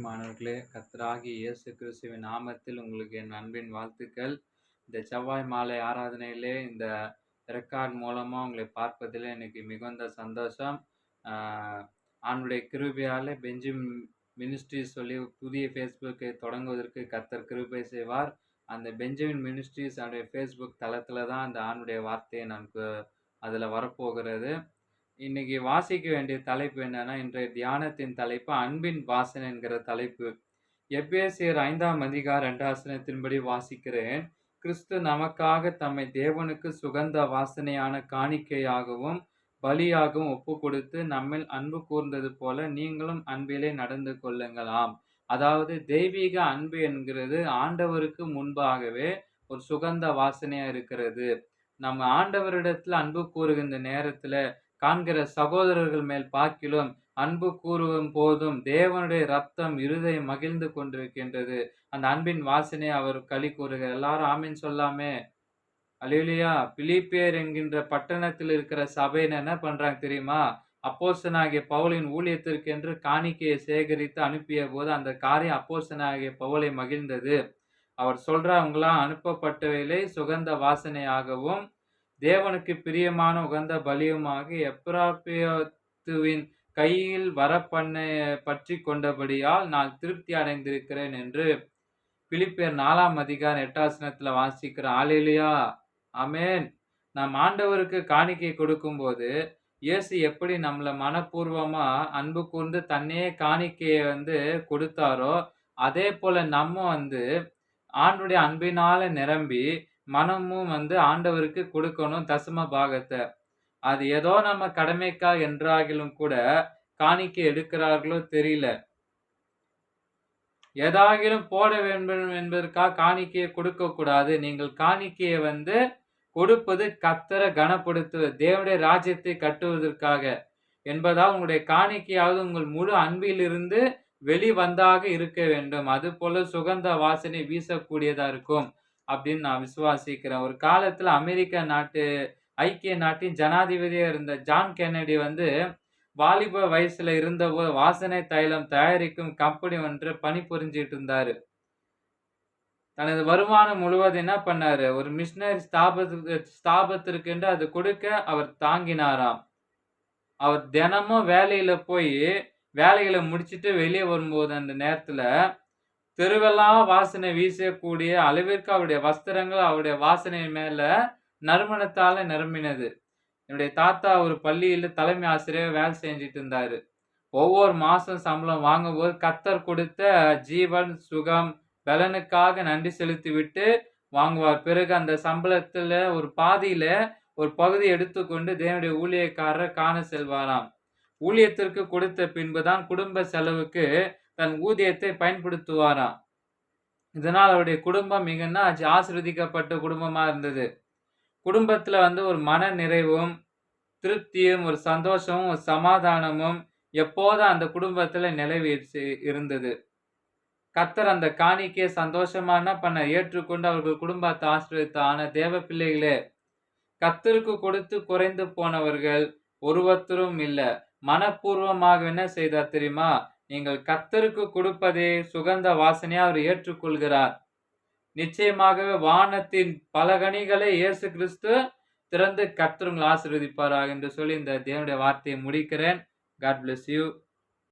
பிரியமானவர்களே, கர்த்தராகிய இயேசு கிறிஸ்துவின் நாமத்தில் உங்களுக்கு என் அன்பின் வாழ்த்துக்கள். இந்த செவ்வாய் மாலை ஆராதனையிலே இந்த ரெக்கார்ட் மூலமா உங்களை பார்ப்பதிலே எனக்கு மிகுந்த சந்தோஷம். ஆ ஆண்டவருடைய கிருபையாலே பெஞ்சமின் மினிஸ்ட்ரீஸ் சொல்லி புதிய ஃபேஸ்புக்கை தொடங்குவதற்கு கர்த்தர் கிருபை செய்வார். அந்த பெஞ்சமின் மினிஸ்ட்ரீஸ் அவருடைய ஃபேஸ்புக் தளத்தில தான் அந்த ஆண்டவருடைய வார்த்தை நமக்கு அதில வரப்போகிறது. இன்னைக்கு வாசிக்க வேண்டிய தலைப்பு என்னன்னா, இன்றைய தியானத்தின் தலைப்பு அன்பின் வாசனை என்கிற தலைப்பு. எபேசியர் 5ஆம் அதிகாரம் 2 வசனத்தின்படி வாசிக்கிறேன். கிறிஸ்து நமக்காக தம்மை தேவனுக்கு சுகந்த வாசனையான காணிக்கையாகவும் பலியாகவும் ஒப்புக்கொடுத்து நம்மில் அன்பு கூர்ந்தது போல நீங்களும் அன்பிலே நடந்து கொள்ளுங்களாம். அதாவது தெய்வீக அன்பு என்கிறது ஆண்டவருக்கு முன்பாகவே ஒரு சுகந்த வாசனையா இருக்கிறது. நம்ம ஆண்டவரிடத்துல அன்பு கூறுகின்ற நேரத்துல காண்கிற சகோதரர்கள் மேல் பார்க்கிலும் அன்பு கூறும் போதும் தேவனுடைய ரத்தம் இருதயம் மகிழ்ந்து கொண்டிருக்கின்றது. அந்த அன்பின் வாசனை அவர் களி கூறுகிறார். எல்லாரும் ஆமீன் சொல்லாமே. அல்லேலூயா. பிலிப்பியர் என்கின்ற பட்டணத்தில் இருக்கிற சபையினர் என்ன பண்றாங்க தெரியுமா? அப்போஸ்தலனாகிய பவுலின் ஊழியத்திற்கென்று காணிக்கையை சேகரித்து அனுப்பிய போது அந்த காரியம் அப்போஸ்தலனாகிய பவுலை மகிழ்ந்தது. அவர் சொல்றார், உங்களால் அனுப்பப்பட்டவைகளை சுகந்த வாசனையாகவும் தேவனுக்கு பிரியமான உகந்த பலியுமாக எப்பிராப்பியத்துவின் கையில் பற்றி கொண்டபடியால் நான் திருப்தி அடைந்திருக்கிறேன் என்று பிலிப்பியர் 4ஆம் அதிகாரம் 8 வசனத்துல வாசிக்கிறோம். அல்லேலூயா, ஆமென். நாம் ஆண்டவருக்கு காணிக்கை கொடுக்கும்போது இயேசு எப்படி நம்மள மனப்பூர்வமா அன்பு கூர்ந்து தன்னையே காணிக்கையை கொடுத்தாரோ, அதே போல நம்ம ஆண்டுடைய அன்பினால நிரம்பி மனமும் ஆண்டவருக்கு கொடுக்கணும் தசம பாகத்தை. அது ஏதோ நம்ம கடமைக்காக என்றாகிலும் கூட காணிக்கை எடுக்கிறார்களோ தெரியல. ஏதாகிலும் போட வேண்டும் என்பதற்காக காணிக்கையை கொடுக்க கூடாது. நீங்கள் காணிக்கையை கொடுப்பது கர்த்தரை கனப்படுத்துவது, தேவனுடைய ராஜ்யத்தை கட்டுவதற்காக என்பதால் உங்களுடைய காணிக்கையாவது உங்கள் முழு அன்பிலிருந்து வெளிவந்தாக இருக்க வேண்டும். அது போல சுகந்த வாசனை வீசக்கூடியதா இருக்கும் அப்படின்னு நான் விசுவாசிக்கிறேன். ஒரு காலத்துல ஐக்கிய நாட்டின் ஜனாதிபதியா இருந்த ஜான் கென்னடி வாலிப வயசுல இருந்தபோது வாசனை தைலம் தயாரிக்கும் கம்பெனி ஒன்று பணிபுரிஞ்சிட்டு இருந்தாரு. தனது வருமானம் முழுவதும் என்ன பண்ணாரு, ஒரு மிஷனரி ஸ்தாபத்திற்கு என்று அது கொடுக்க அவர் தாங்கினாராம். அவர் தினமும் வேலைகளை முடிச்சிட்டு வெளியே வரும்போது அந்த நேரத்துல தெருவெல்லாம் வாசனை வீசக்கூடிய அளவிற்கு அவருடைய வஸ்திரங்கள் அவருடைய வாசனை மேல நறுமணத்தால நிரம்பினது. என்னுடைய தாத்தா ஒரு பள்ளியில தலைமை ஆசிரியர் வேலை செஞ்சுட்டு இருந்தாரு. ஒவ்வொரு மாசம் சம்பளம் வாங்கும்போது கர்த்தர் கொடுத்த ஜீவன், சுகம், பலனுக்காக நன்றி செலுத்தி விட்டு வாங்குவார். பிறகு அந்த சம்பளத்துல ஒரு பகுதி எடுத்துக்கொண்டு தேவனுடைய ஊழியக்காரர் காண செல்வாராம். ஊழியத்திற்கு கொடுத்த பின்புதான் குடும்ப செலவுக்கு தன் ஊதியத்தை பயன்படுத்துவாராம். இதனால் அவருடைய குடும்பம் ஆசீர்வதிக்கப்பட்ட குடும்பமா இருந்தது. குடும்பத்துல ஒரு மன நிறைவும் திருப்தியும் ஒரு சந்தோஷமும் ஒரு சமாதானமும் எப்போதும் அந்த குடும்பத்துல நிலவி இருந்தது. கர்த்தர் அந்த காணிக்கையை சந்தோஷமா ஏற்றுக்கொண்டு அவர்கள் குடும்பத்தை ஆசீர்வதித்தார். ஆன தேவ பிள்ளைகளே, கர்த்தருக்கு கொடுத்து குறைந்து போனவர்கள் ஒருவரும் இல்ல. மனப்பூர்வமாக என்ன செய்தார் தெரியுமா? நீங்கள் கர்த்தருக்கு கொடுப்பதே சுகந்த வாசனையா அவர் ஏற்றுக்கொள்கிறார். நிச்சயமாகவே வானத்தின் பல கனிகளை இயேசு கிறிஸ்து திறந்து கர்த்தர் உங்களை ஆசீர்வதிப்பாராக என்று சொல்லி இந்த தேவனுடைய வார்த்தையை முடிக்கிறேன். God bless you.